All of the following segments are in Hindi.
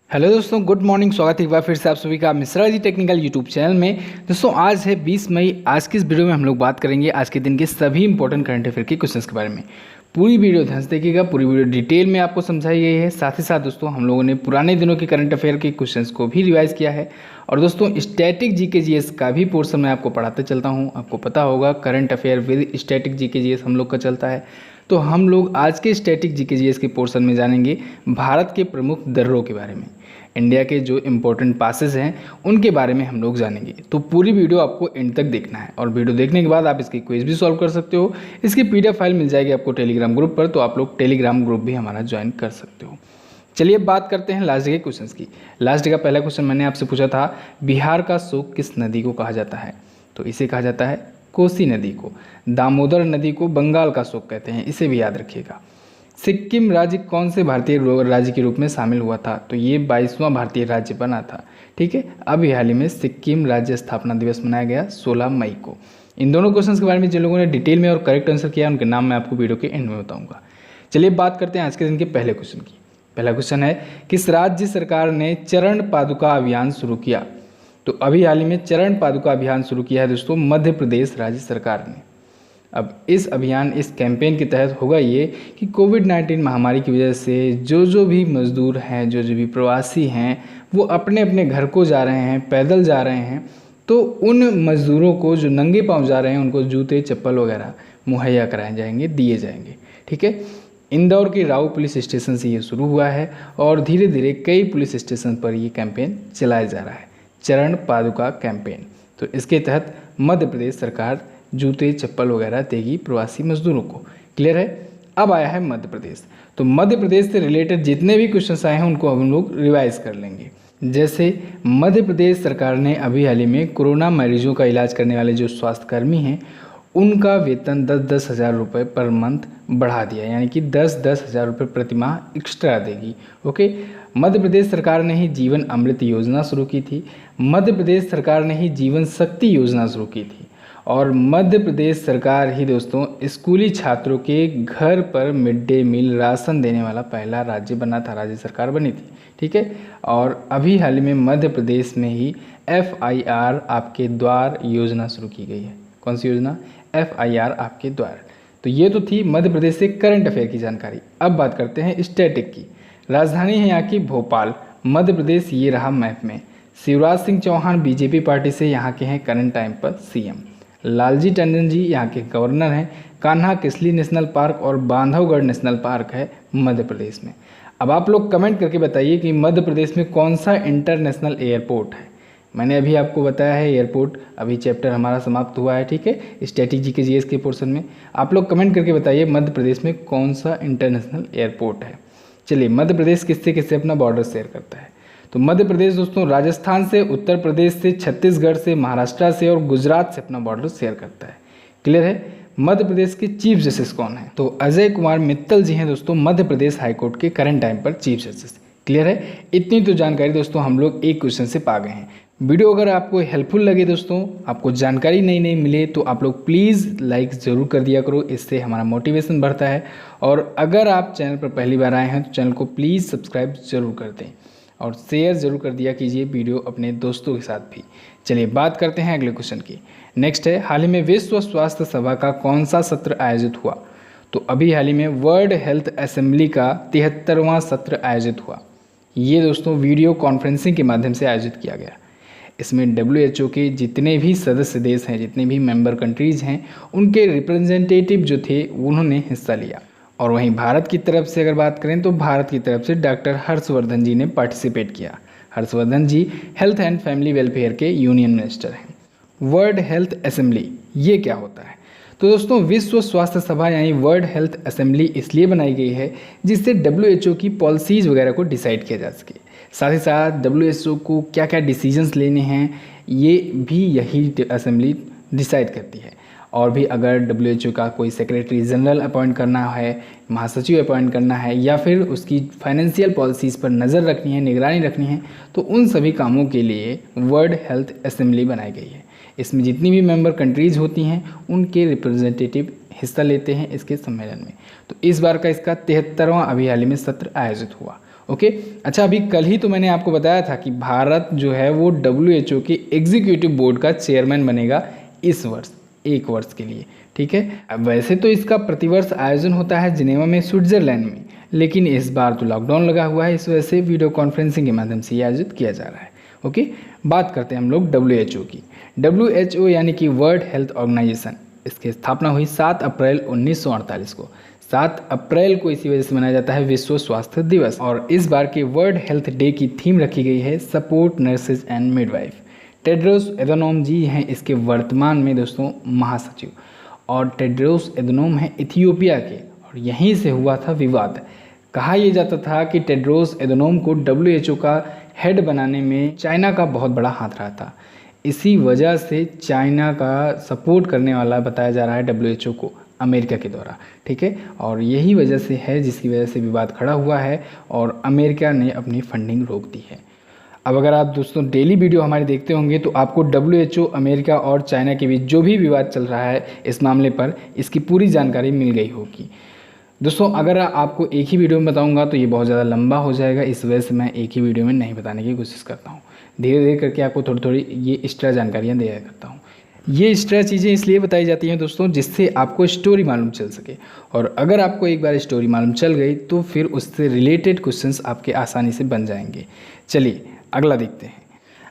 हेलो दोस्तों, गुड मॉर्निंग। स्वागत है एक बार फिर से आप सभी का Mishra ji technical YouTube channel में। दोस्तों आज है 20 मई। आज की इस वीडियो में हम लोग बात करेंगे आज के दिन के सभी इंपॉर्टेंट करंट अफेयर के क्वेश्चंस के बारे में। पूरी वीडियो ध्यान से देखिएगा, पूरी वीडियो डिटेल में आपको समझाई गई है। साथ ही साथ दोस्तों हम लोगों ने पुराने दिनों के करंट अफेयर के क्वेश्चंस को भी रिवाइज किया है। और दोस्तों स्टैटिक जीके जीएस का भी पोर्शन मैं आपको पढ़ाते चलता हूँ। आपको पता होगा current affair with static GK GS हम लोग का चलता है। तो हम लोग आज के स्टैटिक जीके जीएस के पोर्शन में जानेंगे भारत के प्रमुख दर्रों के बारे में। इंडिया के जो इम्पोर्टेंट पासेस हैं उनके बारे में हम लोग जानेंगे। तो पूरी वीडियो आपको एंड तक देखना है और वीडियो देखने के बाद आप इसकी क्विज भी सॉल्व कर सकते हो। इसकी पीडीएफ फाइल मिल जाएगी आपको टेलीग्राम ग्रुप पर, तो आप लोग टेलीग्राम ग्रुप भी हमारा ज्वाइन कर सकते हो। चलिए अब बात करते हैं लास्ट डे के क्वेश्चंस की। लास्ट डे का पहला क्वेश्चन मैंने आपसे पूछा था, बिहार का शोक किस नदी को कहा जाता है? तो इसे कहा जाता है कोसी नदी को। दामोदर नदी को बंगाल का शोक कहते हैं, इसे भी याद रखिएगा। सिक्किम राज्य कौन से भारतीय राज्य के रूप में शामिल हुआ था? तो ये 22वां भारतीय राज्य बना था। ठीक है, अभी हाल ही में सिक्किम राज्य स्थापना दिवस मनाया गया 16 मई को। इन दोनों क्वेश्चंस के बारे में जिन लोगों ने डिटेल में और करेक्ट आंसर किया उनके नाम मैं आपको वीडियो के एंड में बताऊंगा। चलिए बात करते हैं आज के दिन के पहले क्वेश्चन की। पहला क्वेश्चन है, किस राज्य सरकार ने चरण पादुका अभियान शुरू किया? तो अभी हाल ही में चरण पादुका अभियान शुरू किया है दोस्तों मध्य प्रदेश राज्य सरकार ने। अब इस कैंपेन के तहत होगा ये कि कोविड-19 महामारी की वजह से जो भी मज़दूर हैं, जो भी प्रवासी हैं, वो अपने अपने घर को जा रहे हैं, पैदल जा रहे हैं। तो उन मज़दूरों को जो नंगे पांव जा रहे हैं उनको जूते चप्पल वगैरह मुहैया कराए जाएंगे, दिए जाएंगे। ठीक है, इंदौर के राऊ पुलिस स्टेशन से ये शुरू हुआ है और धीरे धीरे कई पुलिस स्टेशन पर ये कैंपेन चलाया जा रहा है, चरण पादुका कैंपेन। तो इसके तहत मध्य प्रदेश सरकार जूते चप्पल वगैरह देगी प्रवासी मजदूरों को। क्लियर है? अब आया है मध्य प्रदेश। तो मध्य प्रदेश से रिलेटेड जितने भी क्वेश्चंस आए हैं उनको हम लोग रिवाइज कर लेंगे। जैसे मध्य प्रदेश सरकार ने अभी हाल ही में कोरोना मरीजों का इलाज करने वाले जो स्वास्थ्यकर्मी हैं उनका वेतन 10-10 हज़ार रुपये पर मंथ बढ़ा दिया, यानी कि 10-10 हज़ार रुपये प्रति माह एक्स्ट्रा देगी। ओके, मध्य प्रदेश सरकार ने ही जीवन अमृत योजना शुरू की थी। मध्य प्रदेश सरकार ने ही जीवन शक्ति योजना शुरू की थी। और मध्य प्रदेश सरकार ही दोस्तों स्कूली छात्रों के घर पर मिड डे मील राशन देने वाला पहला राज्य बना था, राज्य सरकार बनी थी। ठीक है, और अभी हाल में मध्य प्रदेश में ही FIR आपके द्वार योजना शुरू की गई है। कौन सी योजना? FIR आपके द्वार। तो ये तो थी मध्य प्रदेश से करंट अफेयर की जानकारी। अब बात करते हैं स्टैटिक की। राजधानी है यहाँ की भोपाल, मध्य प्रदेश ये रहा मैप में। शिवराज सिंह चौहान BJP पार्टी से यहाँ के हैं करंट टाइम पर CM। लालजी टंडन जी यहाँ के गवर्नर हैं। कान्हा किसली नेशनल पार्क और बांधवगढ़ नेशनल पार्क है मध्य प्रदेश में। अब आप लोग कमेंट करके बताइए कि मध्य प्रदेश में कौन सा इंटरनेशनल एयरपोर्ट है। मैंने अभी आपको बताया है एयरपोर्ट, अभी चैप्टर हमारा समाप्त हुआ है। ठीक है, स्टैटिक जीके जीएस के पोर्शन में आप लोग कमेंट करके बताइए मध्य प्रदेश में कौन सा इंटरनेशनल एयरपोर्ट है। चलिए, मध्य प्रदेश किससे किससे अपना बॉर्डर शेयर करता है? तो मध्य प्रदेश दोस्तों राजस्थान से, उत्तर प्रदेश से, छत्तीसगढ़ से, महाराष्ट्र से और गुजरात से अपना बॉर्डर शेयर करता है। क्लियर है? मध्य प्रदेश के चीफ जस्टिस कौन है? तो अजय कुमार मित्तल जी हैं दोस्तों मध्य प्रदेश हाईकोर्ट के करंट टाइम पर चीफ जस्टिस। क्लियर है? इतनी तो जानकारी दोस्तों हम लोग एक क्वेश्चन से पा गए हैं। वीडियो अगर आपको हेल्पफुल लगे दोस्तों, आपको जानकारी नई नई मिले तो आप लोग प्लीज़ लाइक ज़रूर कर दिया करो, इससे हमारा मोटिवेशन बढ़ता है। और अगर आप चैनल पर पहली बार आए हैं तो चैनल को प्लीज़ सब्सक्राइब ज़रूर कर दें और शेयर ज़रूर कर दिया कीजिए वीडियो अपने दोस्तों के साथ भी। चलिए बात करते हैं अगले क्वेश्चन की। नेक्स्ट है, हाल ही में विश्व स्वास्थ्य सभा का कौन सा सत्र आयोजित हुआ? तो अभी हाल ही में वर्ल्ड हेल्थ असेंबली का 73वां सत्र आयोजित हुआ। ये दोस्तों वीडियो कॉन्फ्रेंसिंग के माध्यम से आयोजित किया गया। इसमें WHO के जितने भी सदस्य देश हैं, जितने भी मेंबर कंट्रीज़ हैं, उनके रिप्रेजेंटेटिव जो थे उन्होंने हिस्सा लिया। और वहीं भारत की तरफ से अगर बात करें तो भारत की तरफ से डॉक्टर हर्षवर्धन जी ने पार्टिसिपेट किया। हर्षवर्धन जी हेल्थ एंड फैमिली वेलफेयर के यूनियन मिनिस्टर हैं। वर्ल्ड हेल्थ असेंबली ये क्या होता है? तो दोस्तों विश्व स्वास्थ्य सभा यानी वर्ल्ड हेल्थ असेंबली इसलिए बनाई गई है जिससे WHO की पॉलिसीज़ वगैरह को डिसाइड किया जा सके। साथ ही साथ WHO को क्या क्या डिसीजंस लेने हैं ये भी यही असेंबली डिसाइड करती है। और भी अगर WHO का कोई सेक्रेटरी जनरल अपॉइंट करना है, महासचिव अपॉइंट करना है या फिर उसकी फाइनेंशियल पॉलिसीज़ पर नज़र रखनी है, निगरानी रखनी है, तो उन सभी कामों के लिए वर्ल्ड हेल्थ असेंबली बनाई गई है। इसमें जितनी भी मेंबर कंट्रीज़ होती हैं उनके रिप्रेजेंटेटिव हिस्सा लेते हैं इसके सम्मेलन में। तो इस बार का इसका 73वां अभी हाल ही में सत्र आयोजित हुआ। ओके। अच्छा, अभी कल ही तो मैंने आपको बताया था कि भारत जो है वो WHO के एग्जीक्यूटिव बोर्ड का चेयरमैन बनेगा इस वर्ष, 1 वर्ष के लिए, ठीक है। अब वैसे तो इसका प्रतिवर्ष आयोजन होता है जिनेवा में, स्विट्जरलैंड में, लेकिन इस बार तो लॉकडाउन लगा हुआ है, इस वजह से वीडियो कॉन्फ्रेंसिंग के माध्यम से ये आयोजित किया जा रहा है। ओके, बात करते हैं हम लोग WHO की। WHO यानी कि वर्ल्ड हेल्थ ऑर्गेनाइजेशन, इसकी स्थापना हुई 7 अप्रैल 1948 को। 7 अप्रैल को इसी वजह से मनाया जाता है विश्व स्वास्थ्य दिवस। और इस बार के वर्ल्ड हेल्थ डे की थीम रखी गई है support nurses and midwife. Tedros Adhanom ji हैं इसके वर्तमान में दोस्तों महासचिव, और टेड्रोस एधनोम हैं इथियोपिया के, और यहीं से हुआ था विवाद। कहा यह जाता था कि टेड्रोस एधनोम को WHO का हेड बनाने में चाइना का बहुत बड़ा हाथ रहा था। इसी वजह से चाइना का सपोर्ट करने वाला बताया जा रहा है WHO को अमेरिका के द्वारा, ठीक है। और यही वजह से है जिसकी वजह से विवाद खड़ा हुआ है और अमेरिका ने अपनी फंडिंग रोक दी है। अब अगर आप दोस्तों डेली वीडियो हमारे देखते होंगे तो आपको WHO, अमेरिका और चाइना के बीच जो भी विवाद चल रहा है इस मामले पर, इसकी पूरी जानकारी मिल गई होगी। दोस्तों अगर आपको एक ही वीडियो में बताऊंगा तो ये बहुत ज़्यादा लंबा हो जाएगा, इस वजह से मैं एक ही वीडियो में नहीं बताने की कोशिश करता हूँ। धीरे धीरे करके आपको थोड़ी थोड़ी ये एक्स्ट्रा जानकारियाँ दिया करता हूँ। ये एक्स्ट्रा चीज़ें इसलिए बताई जाती हैं दोस्तों जिससे आपको स्टोरी मालूम चल सके, और अगर आपको एक बार स्टोरी मालूम चल गई तो फिर उससे रिलेटेड क्वेश्चंस आपके आसानी से बन जाएंगे। चलिए अगला देखते हैं।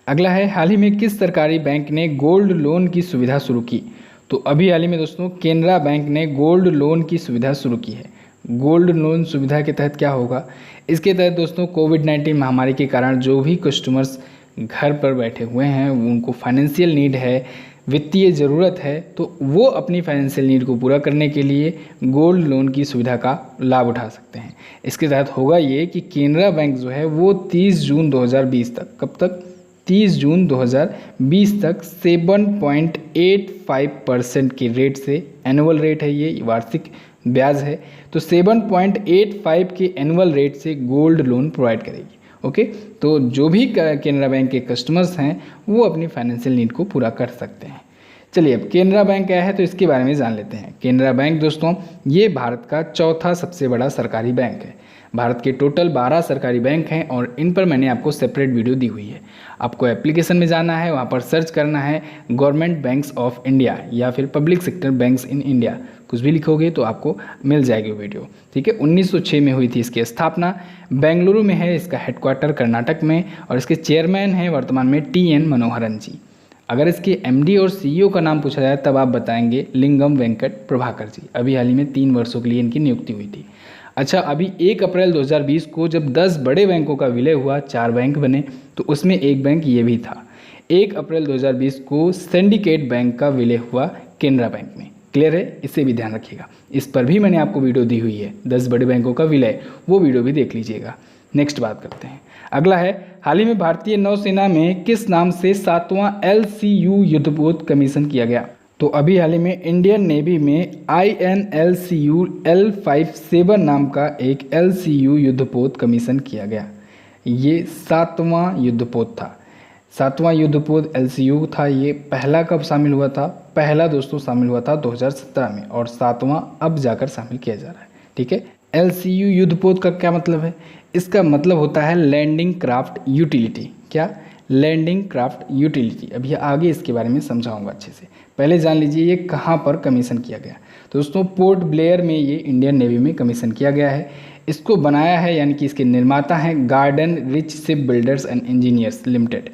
अगला है, हाल ही में किस सरकारी बैंक ने गोल्ड लोन की सुविधा शुरू की? तो अभी हाल ही में दोस्तों केनरा बैंक ने गोल्ड लोन की सुविधा शुरू की है। गोल्ड लोन सुविधा के तहत क्या होगा? इसके तहत दोस्तों कोविड-19 महामारी के कारण जो भी कस्टमर्स घर पर बैठे हुए हैं, उनको फाइनेंशियल नीड है, वित्तीय ज़रूरत है, तो वो अपनी फाइनेंशियल नीड को पूरा करने के लिए गोल्ड लोन की सुविधा का लाभ उठा सकते हैं। इसके तहत होगा ये कि केनरा बैंक जो है वो 30 जून 2020 तक, कब तक? 30 जून 2020 तक 7.85% के रेट से, एनुअल रेट है ये, वार्षिक ब्याज है, तो 7.85 के एनुअल रेट से गोल्ड लोन प्रोवाइड करेगी। ओके, तो जो भी केनरा बैंक के कस्टमर्स हैं वो अपनी फाइनेंशियल नीड को पूरा कर सकते हैं। चलिए अब केनरा बैंक क्या है तो इसके बारे में जान लेते हैं। केनरा बैंक दोस्तों ये भारत का चौथा सबसे बड़ा सरकारी बैंक है। भारत के टोटल 12 सरकारी बैंक हैं और इन पर मैंने आपको सेपरेट वीडियो दी हुई है। आपको एप्लीकेशन में जाना है, वहाँ पर सर्च करना है गवर्नमेंट बैंक्स ऑफ इंडिया या फिर public sector banks in India, कुछ भी लिखोगे तो आपको मिल जाएगी वीडियो, ठीक है। 1906 में हुई थी इसकी स्थापना, बेंगलुरु में है इसका हेडक्वार्टर, कर्नाटक में, और इसके चेयरमैन हैं वर्तमान में TN मनोहरन जी। अगर इसके MD और CEO का नाम पूछा जाए तब आप बताएंगे लिंगम वेंकट प्रभाकर जी। अभी हाल ही में 3 वर्षों के लिए इनकी नियुक्ति हुई थी। अच्छा, अभी 1 अप्रैल 2020 को जब 10 बड़े बैंकों का विलय हुआ, 4 बैंक बने, तो उसमें एक बैंक ये भी था। 1 अप्रैल 2020 को सिंडिकेट बैंक का विलय हुआ केनरा बैंक में। क्लियर है? इसे भी ध्यान रखिएगा, इस पर भी मैंने आपको वीडियो दी हुई है, 10 बड़े बैंकों का विलय, वो वीडियो भी देख लीजिएगा। नेक्स्ट बात करते हैं। अगला है, हाल ही में भारतीय नौसेना में किस नाम से 7वां LCU युद्धपोत कमीशन किया गया? तो अभी हाल ही में इंडियन नेवी में INLCU L57 नाम का एक LCU युद्धपोत कमीशन किया गया। ये 7वां युद्धपोत था, 7वां युद्धपोत LCU था। ये पहला कब शामिल हुआ था? पहला दोस्तों शामिल हुआ था 2017 में, और 7वां अब जाकर शामिल किया जा रहा है, ठीक है। LCU युद्धपोत का क्या मतलब है? इसका मतलब होता है लैंडिंग क्राफ्ट यूटिलिटी। क्या? Landing craft utility. अभी आगे इसके बारे में समझाऊंगा अच्छे से, पहले जान लीजिए ये कहाँ पर कमीशन किया गया। तो दोस्तों पोर्ट ब्लेयर में ये इंडियन नेवी में कमीशन किया गया है। इसको बनाया है यानी कि इसके निर्माता हैं garden rich ship builders and engineers limited,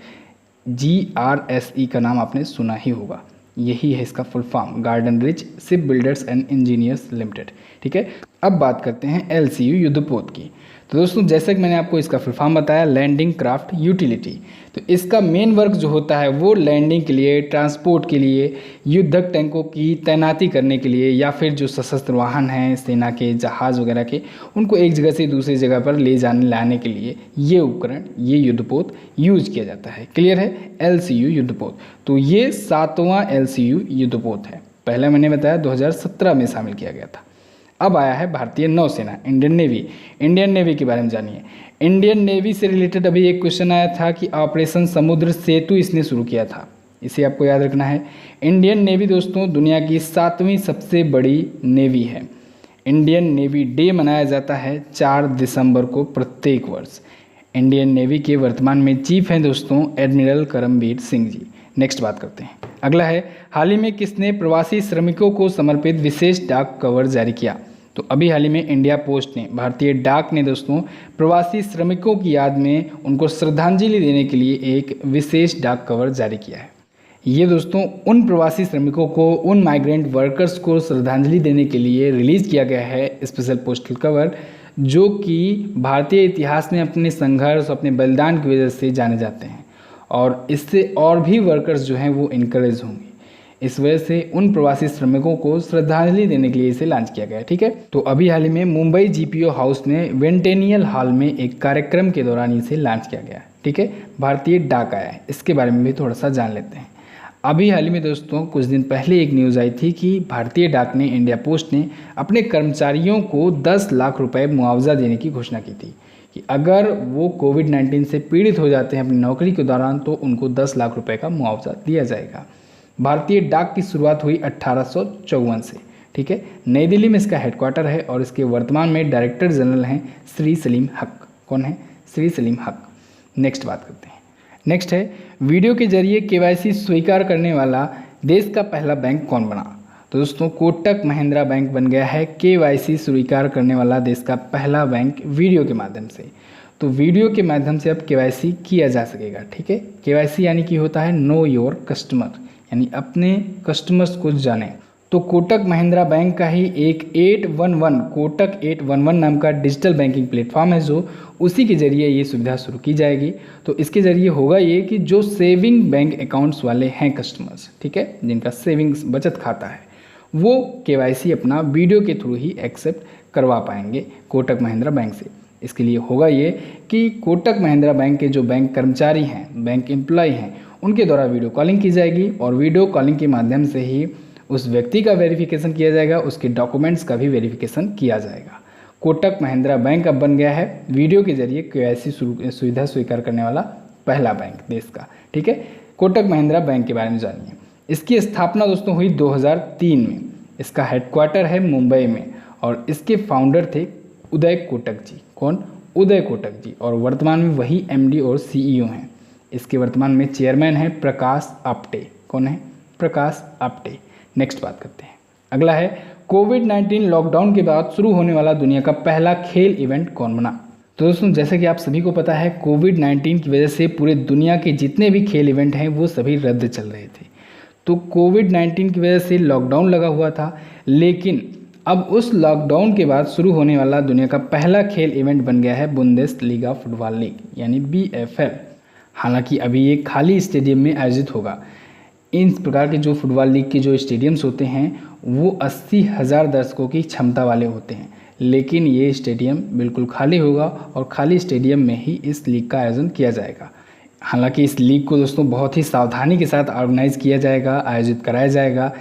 GRSE का नाम आपने सुना ही होगा, यही है इसका full form, garden rich ship builders and engineers limited, ठीक है। अब बात करते हैं LCU युद्धपोत की। तो दोस्तों जैसा कि मैंने आपको इसका फुल फॉर्म बताया, लैंडिंग क्राफ्ट यूटिलिटी, तो इसका मेन वर्क जो होता है वो लैंडिंग के लिए, ट्रांसपोर्ट के लिए, युद्धक टैंकों की तैनाती करने के लिए, या फिर जो सशस्त्र वाहन हैं सेना के, जहाज़ वगैरह के, उनको एक जगह से दूसरी जगह पर ले जाने लाने के लिए ये उपकरण, ये युद्धपोत यूज किया जाता है। क्लियर है? LCU युद्धपोत, तो ये 7वां LCU युद्धपोत है। पहले मैंने बताया 2017 में शामिल किया गया था। अब आया है भारतीय नौसेना, इंडियन नेवी। इंडियन नेवी के बारे में जानिए। इंडियन नेवी से रिलेटेड अभी एक क्वेश्चन आया था कि ऑपरेशन समुद्र सेतु इसने शुरू किया था, इसे आपको याद रखना है। इंडियन नेवी दोस्तों दुनिया की 7वीं सबसे बड़ी नेवी है। इंडियन नेवी डे मनाया जाता है 4 दिसंबर को प्रत्येक वर्ष। इंडियन नेवी के वर्तमान में चीफ हैं दोस्तों एडमिरल करमबीर सिंह जी। नेक्स्ट बात करते हैं। अगला है, हाल ही में किसने प्रवासी श्रमिकों को समर्पित विशेष डाक कवर जारी किया? तो अभी हाल ही में इंडिया पोस्ट ने, भारतीय डाक ने दोस्तों प्रवासी श्रमिकों की याद में उनको श्रद्धांजलि देने के लिए एक विशेष डाक कवर जारी किया है। ये दोस्तों उन प्रवासी श्रमिकों को, उन माइग्रेंट वर्कर्स को श्रद्धांजलि देने के लिए रिलीज़ किया गया है स्पेशल पोस्टल कवर, जो कि भारतीय इतिहास में अपने संघर्ष, अपने बलिदान की वजह से जाने जाते हैं और इससे और भी वर्कर्स जो हैं वो इनकरेज होंगे। इस वजह से उन प्रवासी श्रमिकों को श्रद्धांजलि देने के लिए इसे लॉन्च किया गया है। ठीक है, तो अभी हाल ही में मुंबई जीपीओ हाउस में वेंटेनियल हॉल में एक कार्यक्रम के दौरान इसे लॉन्च किया गया। ठीक है, भारतीय डाक आया है, इसके बारे में भी थोड़ा सा जान लेते हैं। अभी हाल ही में दोस्तों कुछ दिन पहले एक न्यूज़ आई थी कि भारतीय डाक ने, इंडिया पोस्ट ने अपने कर्मचारियों को 10 लाख रुपए मुआवजा देने की घोषणा की थी कि अगर वो कोविड-19 से पीड़ित हो जाते हैं अपनी नौकरी के दौरान तो उनको 10 लाख रुपए का मुआवजा दिया जाएगा। भारतीय डाक की शुरुआत हुई 1854 से। ठीक है, नई दिल्ली में इसका हेडक्वार्टर है और इसके वर्तमान में डायरेक्टर जनरल हैं श्री सलीम हक। कौन है? श्री सलीम हक। नेक्स्ट बात करते हैं। नेक्स्ट है, वीडियो के जरिए केवाईसी स्वीकार करने वाला देश का पहला बैंक कौन बना? तो दोस्तों कोटक महिंद्रा बैंक बन गया है केवाईसी स्वीकार करने वाला देश का पहला बैंक वीडियो के माध्यम से। तो वीडियो के माध्यम से अब केवाईसी किया जा सकेगा। ठीक है, केवाईसी यानी कि होता है नो योर कस्टमर, यानी अपने कस्टमर्स को जाने। तो कोटक महिंद्रा बैंक का ही एक 811 कोटक 811 नाम का डिजिटल बैंकिंग प्लेटफॉर्म है, जो उसी के ज़रिए ये सुविधा शुरू की जाएगी। तो इसके ज़रिए होगा ये कि जो सेविंग बैंक अकाउंट्स वाले हैं कस्टमर्स, ठीक है, जिनका सेविंग्स बचत खाता है, वो केवाईसी अपना वीडियो के थ्रू ही एक्सेप्ट करवा पाएंगे कोटक महिंद्रा बैंक से। इसके लिए होगा ये कि कोटक महिंद्रा बैंक के जो बैंक कर्मचारी हैं, बैंक एम्प्लॉय हैं, उनके द्वारा वीडियो कॉलिंग की जाएगी और वीडियो कॉलिंग के माध्यम से ही उस व्यक्ति का वेरिफिकेशन किया जाएगा, उसके डॉक्यूमेंट्स का भी वेरिफिकेशन किया जाएगा। कोटक महिंद्रा बैंक अब बन गया है वीडियो के जरिए केवाईसी सुविधा स्वीकार करने वाला पहला बैंक देश का। ठीक है, कोटक महिंद्रा बैंक के बारे में जानिए। इसकी स्थापना दोस्तों हुई 2003 में। इसका हेडक्वार्टर है मुंबई में और इसके फाउंडर थे उदय कोटक जी। कौन? उदय कोटक जी। और वर्तमान में वही एमडी और सीईओ हैं। इसके वर्तमान में चेयरमैन है प्रकाश आप्टे। कौन है? प्रकाश आप्टे। नेक्स्ट बात करते हैं। अगला है, कोविड-19 लॉकडाउन के बाद शुरू होने वाला दुनिया का पहला खेल इवेंट कौन बना? तो दोस्तों जैसे कि आप सभी को पता है, कोविड-19 की वजह से पूरे दुनिया के जितने भी खेल इवेंट हैं वो सभी रद्द चल रहे थे। तो कोविड-19 की वजह से लॉकडाउन लगा हुआ था, लेकिन अब उस लॉकडाउन के बाद शुरू होने वाला दुनिया का पहला खेल इवेंट बन गया है बुंदेसलीगा फुटबॉल लीग यानी BFL। हालांकि अभी ये खाली स्टेडियम में आयोजित होगा। इन प्रकार के जो फुटबॉल लीग के जो स्टेडियम्स होते हैं वो 80,000 दर्शकों की क्षमता वाले होते हैं, लेकिन ये स्टेडियम बिल्कुल खाली होगा और खाली स्टेडियम में ही इस लीग का आयोजन किया जाएगा। हालांकि इस लीग को दोस्तों बहुत ही सावधानी के साथ ऑर्गेनाइज किया जाएगा, आयोजित कराया जाएगा।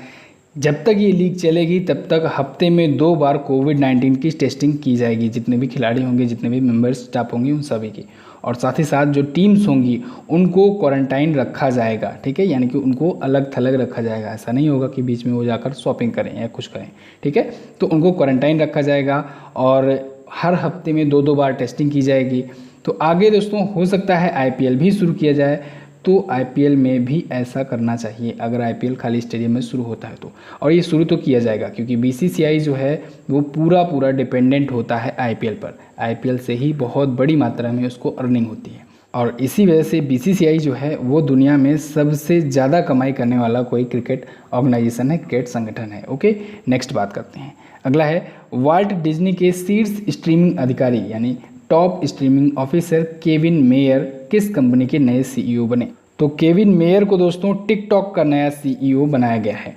जब तक ये लीग चलेगी तब तक हफ्ते में 2 बार कोविड-19 की टेस्टिंग की जाएगी, जितने भी खिलाड़ी होंगे, जितने भी मेंबर्स स्टाफ होंगे, उन सभी की। और साथ ही साथ जो टीम्स होंगी उनको क्वारंटाइन रखा जाएगा। ठीक है, यानी कि उनको अलग थलग रखा जाएगा। ऐसा नहीं होगा कि बीच में वो जाकर शॉपिंग करें या कुछ करें। ठीक है, तो उनको क्वारंटाइन रखा जाएगा और हर हफ्ते में 2-2 बार टेस्टिंग की जाएगी। तो आगे दोस्तों हो सकता है IPL भी शुरू किया जाए, तो IPL में भी ऐसा करना चाहिए अगर IPL खाली स्टेडियम में शुरू होता है तो। और ये शुरू तो किया जाएगा क्योंकि BCCI जो है वो पूरा डिपेंडेंट होता है IPL पर। IPL से ही बहुत बड़ी मात्रा में उसको अर्निंग होती है और इसी वजह से BCCI जो है वो दुनिया में सबसे ज़्यादा कमाई करने वाला कोई क्रिकेट ऑर्गेनाइजेशन है, क्रिकेट संगठन है। ओके, नेक्स्ट बात करते हैं। अगला है, वाल्ट डिज्नी के शीर्ष स्ट्रीमिंग अधिकारी यानी top streaming officer Kevin mayor किस कंपनी के नए CEO बने? तो केविन मेयर को दोस्तों टिकटॉक का नया CEO बनाया गया है।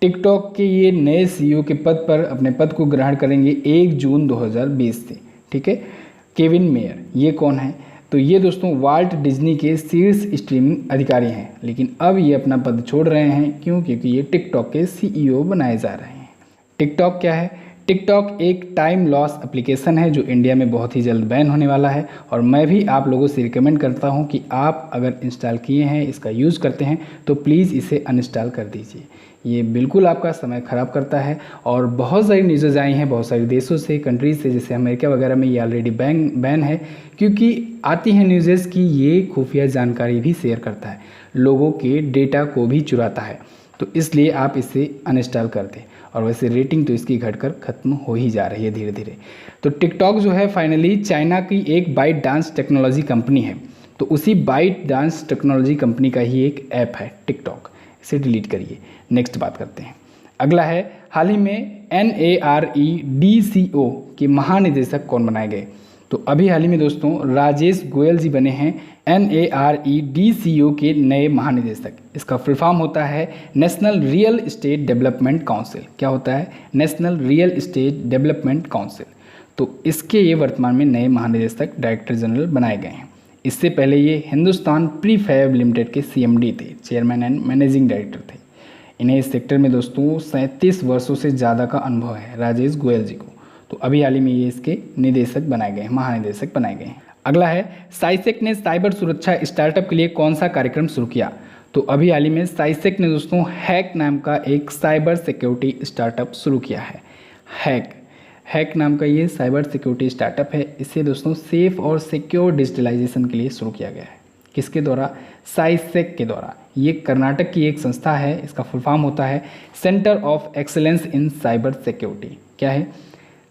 टिकटॉक के ये नए CEO के पद पर अपने पद को ग्रहण करेंगे 1 जून 2020 से। ठीक है, केविन मेयर ये कौन है? तो ये दोस्तों वाल्ट डिज्नी के शीर्ष स्ट्रीमिंग अधिकारी हैं, लेकिन अब ये अपना पद छोड़ रहे हैं। क्यों? क्योंकि ये टिकटॉक के CEO बनाए जा रहे हैं। टिकटॉक क्या है? टिकटॉक एक टाइम लॉस एप्लीकेशन है जो इंडिया में बहुत ही जल्द बैन होने वाला है और मैं भी आप लोगों से रिकमेंड करता हूं कि आप अगर इंस्टॉल किए हैं, इसका यूज़ करते हैं तो प्लीज़ इसे अनइंस्टॉल कर दीजिए। ये बिल्कुल आपका समय ख़राब करता है और बहुत सारी न्यूज़ेज आई हैं बहुत सारे देशों से, कंट्रीज से, जैसे अमेरिका वगैरह में ये ऑलरेडी बैन है, क्योंकि आती हैं न्यूज़ेज़ कि ये खुफिया जानकारी भी शेयर करता है, लोगों के डेटा को भी चुराता है। तो इसलिए आप इसे अनइंस्टॉल कर दें। और वैसे रेटिंग तो इसकी घटकर ख़त्म हो ही जा रही है धीरे धीरे। तो टिकटॉक जो है फाइनली चाइना की एक बाइट डांस टेक्नोलॉजी कंपनी है, तो उसी बाइट डांस टेक्नोलॉजी कंपनी का ही एक ऐप है टिकटॉक। इसे डिलीट करिए। नेक्स्ट बात करते हैं। अगला है, हाल ही में NAREDCO के महानिदेशक कौन बनाए गए? तो अभी हाल ही में दोस्तों राजेश गोयल जी बने हैं NAREDCO के नए महानिदेशक। इसका फुल फॉर्म होता है national real estate development council. क्या होता है? National real estate development council. तो इसके ये वर्तमान में नए महानिदेशक डायरेक्टर जनरल बनाए गए हैं। इससे पहले ये हिंदुस्तान प्रीफैब लिमिटेड के CMD थे, चेयरमैन एंड मैनेजिंग डायरेक्टर थे। इन्हें इस सेक्टर में दोस्तों 37 वर्षों से ज़्यादा का अनुभव है राजेश गोयल जी को। तो अभी हाल ही में ये इसके निदेशक बनाए गए हैं, महानिदेशक बनाए गए हैं। अगला है, साइसेक ने साइबर सुरक्षा स्टार्टअप के लिए कौन सा कार्यक्रम शुरू किया? तो अभी हाल ही में साइसेक ने दोस्तों हैक नाम का एक साइबर सिक्योरिटी स्टार्टअप शुरू किया है। हैक नाम का ये साइबर सिक्योरिटी स्टार्टअप है। इसे दोस्तों सेफ और सिक्योर डिजिटलाइजेशन के लिए शुरू किया गया है। किसके द्वारा? साइसेक के द्वारा। ये कर्नाटक की एक संस्था है। इसका फुल फॉर्म होता है centre of excellence in cyber security. क्या है?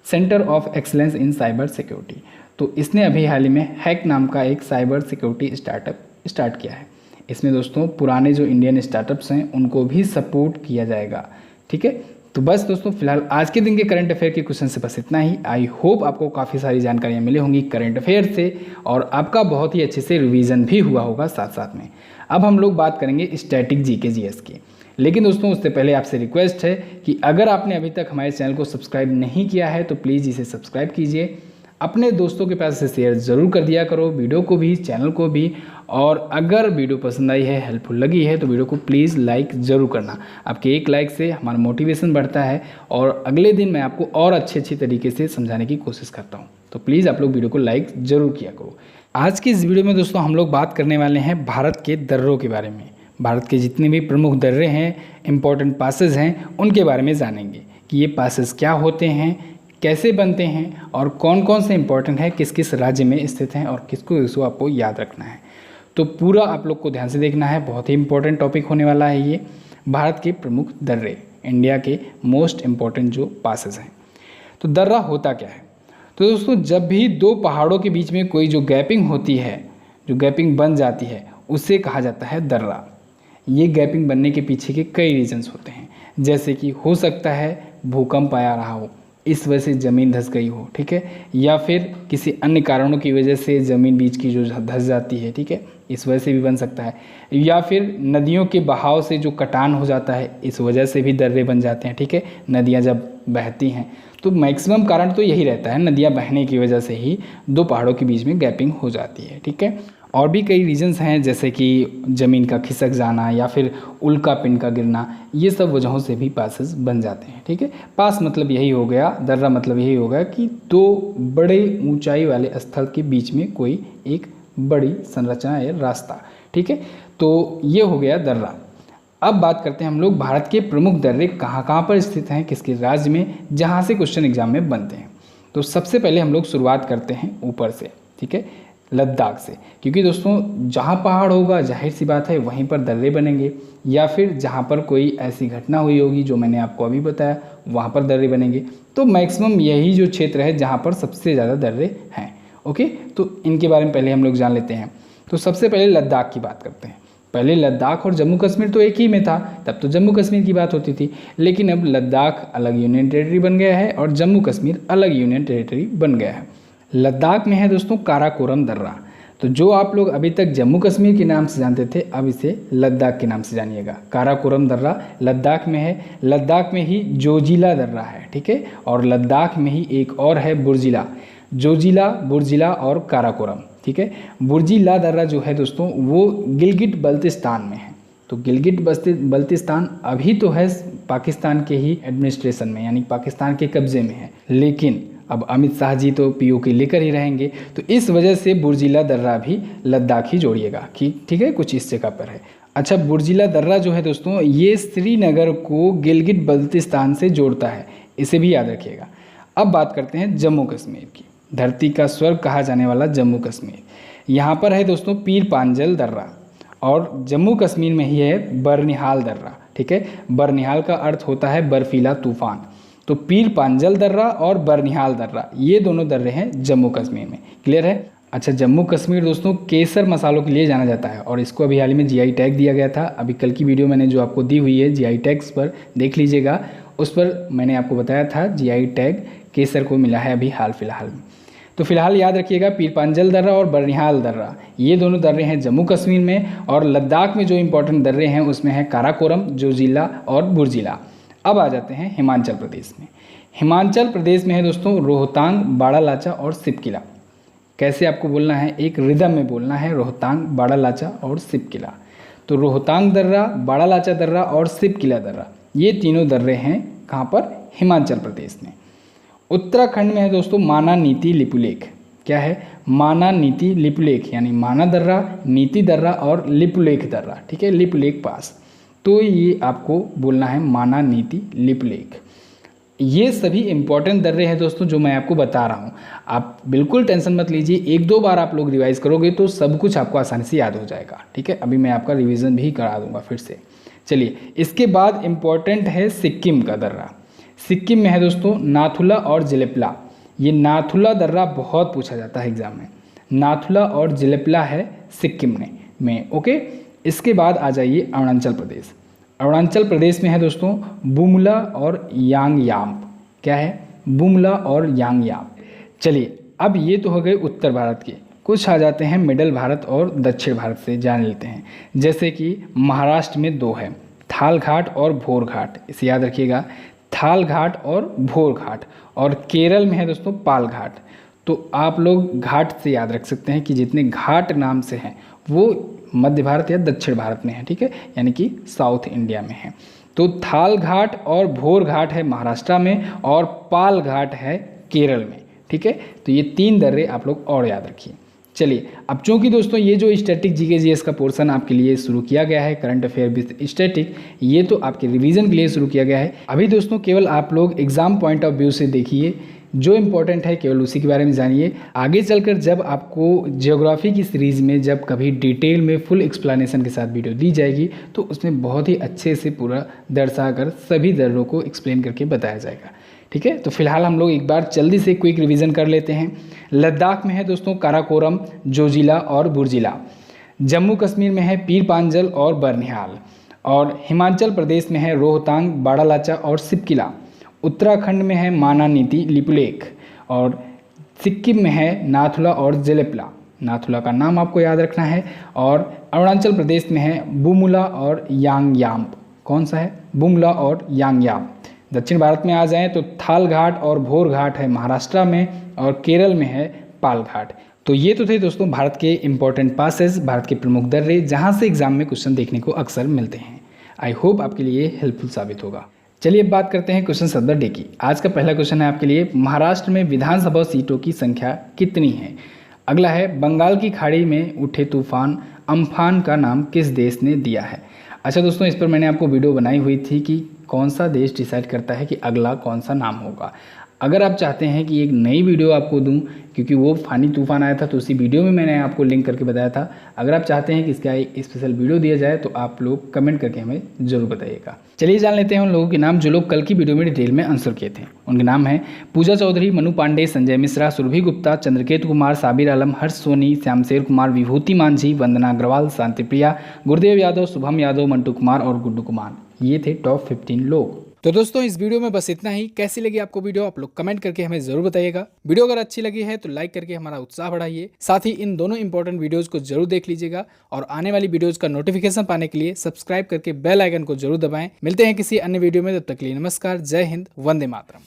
Centre of excellence in cyber security. तो इसने अभी हाल ही में हैक नाम का एक साइबर सिक्योरिटी स्टार्टअप स्टार्ट किया है। इसमें दोस्तों पुराने जो इंडियन स्टार्टअप्स हैं उनको भी सपोर्ट किया जाएगा। ठीक है, तो बस दोस्तों फिलहाल आज के दिन के करंट अफेयर के क्वेश्चन से बस इतना ही। आई होप आपको काफ़ी सारी जानकारियाँ मिली होंगी करंट अफेयर से और आपका बहुत ही अच्छे से रिवीजन भी हुआ होगा साथ साथ में। अब हम लोग बात करेंगे स्टैटिक GK GS की। लेकिन दोस्तों उससे पहले आपसे रिक्वेस्ट है कि अगर आपने अभी तक हमारे चैनल को सब्सक्राइब नहीं किया है तो प्लीज़ इसे सब्सक्राइब कीजिए। अपने दोस्तों के पास इसे शेयर ज़रूर कर दिया करो, वीडियो को भी, चैनल को भी। और अगर वीडियो पसंद आई है, हेल्पफुल लगी है तो वीडियो को प्लीज़ लाइक ज़रूर करना। आपके एक लाइक से हमारा मोटिवेशन बढ़ता है और अगले दिन मैं आपको और अच्छे तरीके से समझाने की कोशिश करता हूँ। तो प्लीज़ आप लोग वीडियो को लाइक ज़रूर किया करो। आज की इस वीडियो में दोस्तों हम लोग बात करने वाले हैं भारत के दर्रों के बारे में। भारत के जितने भी प्रमुख दर्रे हैं, इम्पोर्टेंट पासेस हैं, उनके बारे में जानेंगे कि ये पासेस क्या होते हैं, कैसे बनते हैं और कौन कौन से इंपॉर्टेंट है, किस किस राज्य में स्थित हैं और किसको आपको याद रखना है। तो पूरा आप लोग को ध्यान से देखना है, बहुत ही इंपॉर्टेंट टॉपिक होने वाला है ये। भारत के प्रमुख दर्रे, इंडिया के मोस्ट इम्पॉर्टेंट जो पासेस हैं। तो दर्रा होता क्या है? तो दोस्तों जब भी दो पहाड़ों के बीच में कोई जो गैपिंग होती है, जो गैपिंग बन जाती है, उसे कहा जाता है दर्रा। ये गैपिंग बनने के पीछे के कई रीजंस होते हैं, जैसे कि हो सकता है भूकंप आया रहा हो, इस वजह से ज़मीन धंस गई हो, ठीक है, या फिर किसी अन्य कारणों की वजह से ज़मीन बीच की जो धंस जाती है, ठीक है, इस वजह से भी बन सकता है, या फिर नदियों के बहाव से जो कटान हो जाता है, इस वजह से भी दर्रे बन जाते हैं। ठीक है, नदियाँ जब बहती हैं तो मैक्सिमम कारण तो यही रहता है, नदियाँ बहने की वजह से ही दो पहाड़ों के बीच में गैपिंग हो जाती है। ठीक है, और भी कई रीजंस हैं, जैसे कि ज़मीन का खिसक जाना या फिर उल्का पिंड का गिरना, ये सब वजहों से भी पासेस बन जाते हैं। ठीक है, पास मतलब यही हो गया, दर्रा मतलब यही हो गया कि दो बड़े ऊंचाई वाले स्थल के बीच में कोई एक बड़ी संरचना या रास्ता। ठीक है, तो ये हो गया दर्रा। अब बात करते हैं हम लोग भारत के प्रमुख दर्रे कहाँ कहाँ पर स्थित हैं, किसके राज्य में, जहाँ से क्वेश्चन एग्जाम में बनते हैं। तो सबसे पहले हम लोग शुरुआत करते हैं ऊपर से, ठीक है, लद्दाख से, क्योंकि दोस्तों जहाँ पहाड़ होगा जाहिर सी बात है वहीं पर दर्रे बनेंगे, या फिर जहाँ पर कोई ऐसी घटना हुई होगी जो मैंने आपको अभी बताया वहाँ पर दर्रे बनेंगे। तो मैक्सिमम यही जो क्षेत्र है जहाँ पर सबसे ज़्यादा दर्रे हैं। ओके, तो इनके बारे में पहले हम लोग जान लेते हैं। तो सबसे पहले लद्दाख की बात करते हैं। पहले लद्दाख और जम्मू कश्मीर तो एक ही में था, तब तो जम्मू कश्मीर की बात होती थी, लेकिन अब लद्दाख अलग यूनियन टेरिटरी बन गया है और जम्मू कश्मीर अलग यूनियन टेरिटरी बन गया है। लद्दाख में है दोस्तों काराकोरम दर्रा। तो जो आप लोग अभी तक जम्मू कश्मीर के नाम से जानते थे, अब इसे लद्दाख के नाम से जानिएगा। काराकोरम दर्रा लद्दाख में है। लद्दाख में ही जोजिला दर्रा है, ठीक है, और लद्दाख में ही एक और है बुर्जिला। जोजिला, बुर्जिला और काराकोरम, ठीक है। बुर्जिला दर्रा जो है दोस्तों वो गिलगिट बल्तिस्तान में है। तो गिलगित बल्तिस्तान अभी तो है पाकिस्तान के ही एडमिनिस्ट्रेशन में, यानी पाकिस्तान के कब्जे में है, लेकिन अब अमित शाह जी तो पीओके लेकर ही रहेंगे, तो इस वजह से बुर्जिला दर्रा भी लद्दाख ही जोड़िएगा, ठीक है, कुछ इस जगह पर है। अच्छा, बुर्जिला दर्रा जो है दोस्तों, ये श्रीनगर को गिलगित बल्तिस्तान से जोड़ता है, इसे भी याद रखिएगा। अब बात करते हैं जम्मू कश्मीर की, धरती का स्वर्ग कहा जाने वाला जम्मू कश्मीर। यहाँ पर है दोस्तों पीर पांजल दर्रा, और जम्मू कश्मीर में ही है बरनिहाल दर्रा, ठीक है। बरनिहाल का अर्थ होता है बर्फीला तूफान। तो पीर पांजल दर्रा और बरनिहाल दर्रा, ये दोनों दर्रे हैं जम्मू कश्मीर में। क्लियर है। अच्छा, जम्मू कश्मीर दोस्तों केसर मसालों के लिए जाना जाता है, और इसको अभी हाल ही में जीआई टैग दिया गया था। अभी कल की वीडियो मैंने जो आपको दी हुई है जीआई टैग्स पर देख लीजिएगा, उस पर मैंने आपको बताया था जीआई टैग केसर को मिला है अभी हाल फिलहाल में। तो फिलहाल याद रखिएगा पीर पांजल दर्रा और बरनिहाल दर्रा, ये दोनों दर्रे हैं जम्मू कश्मीर में। और लद्दाख में जो इंपॉर्टेंट दर्रे हैं उसमें है काराकोरम, जोजिला और बुर्जिला। अब आ जाते हैं हिमाचल प्रदेश में। हिमाचल प्रदेश में है दोस्तों रोहतांग, बाड़ालाचा और सिपकिला। कैसे आपको बोलना है, एक रिदम में बोलना है, रोहतांग, बाड़ालाचा और सिपकिला। तो रोहतांग दर्रा, बाड़ालाचा दर्रा और सिपकिला दर्रा, ये तीनों दर्रे हैं कहाँ पर, हिमाचल प्रदेश में। उत्तराखंड में है दोस्तों माना, नीति, लिपुलेख। क्या है, माना, नीति, लिपुलेख, यानी माना दर्रा, नीति दर्रा और लिपुलेख दर्रा, ठीक है, लिपुलेख पास। तो ये आपको बोलना है माना, नीति, लिपुलेख। ये सभी इंपॉर्टेंट दर्रे हैं दोस्तों जो मैं आपको बता रहा हूँ। आप बिल्कुल टेंशन मत लीजिए, एक दो बार आप लोग रिवाइज करोगे तो सब कुछ आपको आसानी से याद हो जाएगा, ठीक है। अभी मैं आपका रिवीजन भी करा दूंगा फिर से। चलिए, इसके बाद इम्पॉर्टेंट है सिक्किम का दर्रा। सिक्किम में है दोस्तों नाथुला और जिलेपला। ये नाथुला दर्रा बहुत पूछा जाता है एग्जाम में, नाथुला और जिलेपला है सिक्किम में, ओके। इसके बाद आ जाइए अरुणाचल प्रदेश। अरुणाचल प्रदेश में है दोस्तों बुमला और यांगयाम। क्या है, बुमला और यांगयाम। चलिए, अब ये तो हो गए उत्तर भारत के, कुछ आ जाते हैं मिडल भारत और दक्षिण भारत से जान लेते हैं। जैसे कि महाराष्ट्र में दो है, थाल घाट और भोर घाट, इसे याद रखिएगा, थाल घाट और भोर घाट। और केरल में है दोस्तों पाल घाट। तो आप लोग घाट से याद रख सकते हैं कि जितने घाट नाम से हैं वो मध्य भारत या दक्षिण भारत में है, ठीक है, यानी कि साउथ इंडिया में है। तो थाल घाट और भोर घाट है महाराष्ट्र में, और पाल घाट है केरल में, ठीक है। तो ये तीन दर्रे आप लोग और याद रखिए। चलिए, अब चूंकि दोस्तों ये जो स्टैटिक जीके जीएस का पोर्शन आपके लिए शुरू किया गया है, करंट अफेयर विद स्टैटिक, ये तो आपके रिवीजन के लिए शुरू किया गया है। अभी दोस्तों केवल आप लोग एग्जाम पॉइंट ऑफ व्यू से देखिए, जो इम्पोर्टेंट है केवल उसी के बारे में जानिए। आगे चलकर जब आपको ज्योग्राफी की सीरीज़ में जब कभी डिटेल में फुल एक्सप्लेनेशन के साथ वीडियो दी जाएगी तो उसमें बहुत ही अच्छे से पूरा दर्शाकर सभी दर्रों को एक्सप्लेन करके बताया जाएगा, ठीक है। तो फिलहाल हम लोग एक बार जल्दी से क्विक रिवीजन कर लेते हैं। लद्दाख में है दोस्तों काराकोरम, जोजिला और बुर्जिला। जम्मू कश्मीर में है पीर पांजल और बरनिहाल। और हिमाचल प्रदेश में है रोहतांग, बाड़ालाचा और सिपकिला। उत्तराखंड में है माना, नीति, लिपुलेख। और सिक्किम में है नाथुला और जिलेपला, नाथुला का नाम आपको याद रखना है। और अरुणाचल प्रदेश में है बुमला और यांगयाम। कौन सा है, बुमला और यांगयाम। दक्षिण भारत में आ जाएं तो थाल घाट और भोर घाट है महाराष्ट्र में, और केरल में है पाल घाट। तो ये तो थे दोस्तों भारत के इंपॉर्टेंट पासेस, भारत के प्रमुख दर्रे जहाँ से एग्जाम में क्वेश्चन देखने को अक्सर मिलते हैं। आई होप आपके लिए हेल्पफुल साबित होगा। चलिए अब बात करते हैं क्वेश्चन ऑफ द डे की। आज का पहला क्वेश्चन है आपके लिए, महाराष्ट्र में विधानसभा सीटों की संख्या कितनी है। अगला है, बंगाल की खाड़ी में उठे तूफान अम्फान का नाम किस देश ने दिया है। अच्छा दोस्तों, इस पर मैंने आपको वीडियो बनाई हुई थी कि कौन सा देश डिसाइड करता है कि अगला कौन सा नाम होगा। अगर आप चाहते हैं कि एक नई वीडियो आपको दूं, क्योंकि वो फानी तूफान आया था तो उसी वीडियो में मैंने आपको लिंक करके बताया था, अगर आप चाहते हैं कि इसका एक स्पेशल वीडियो दिया जाए तो आप लोग कमेंट करके हमें ज़रूर बताइएगा। चलिए जान लेते हैं उन लोगों के नाम जो लोग कल की वीडियो में डिटेल में आंसर किए थे। उनके नाम हैं पूजा चौधरी, मनु पांडे, संजय मिश्रा, सुरभि गुप्ता, चंद्रकेतु कुमार, साबिर आलम, हर्ष सोनी, श्यामशेर कुमार, विभूति मांझी, वंदना अग्रवाल, शांति प्रिया, गुरुदेव यादव, शुभम यादव, मंटू कुमार और गुड्डू कुमार। ये थे टॉप 15 लोग। तो दोस्तों इस वीडियो में बस इतना ही। कैसी लगी आपको वीडियो आप लोग कमेंट करके हमें जरूर बताइएगा। वीडियो अगर अच्छी लगी है तो लाइक करके हमारा उत्साह बढ़ाइए। साथ ही इन दोनों इंपॉर्टेंट वीडियोस को जरूर देख लीजिएगा और आने वाली वीडियोस का नोटिफिकेशन पाने के लिए सब्सक्राइब करके बेल आइकन को जरूर दबाएं। मिलते हैं किसी अन्य वीडियो में, तब तक के लिए नमस्कार, जय हिंद, वंदे मातरम।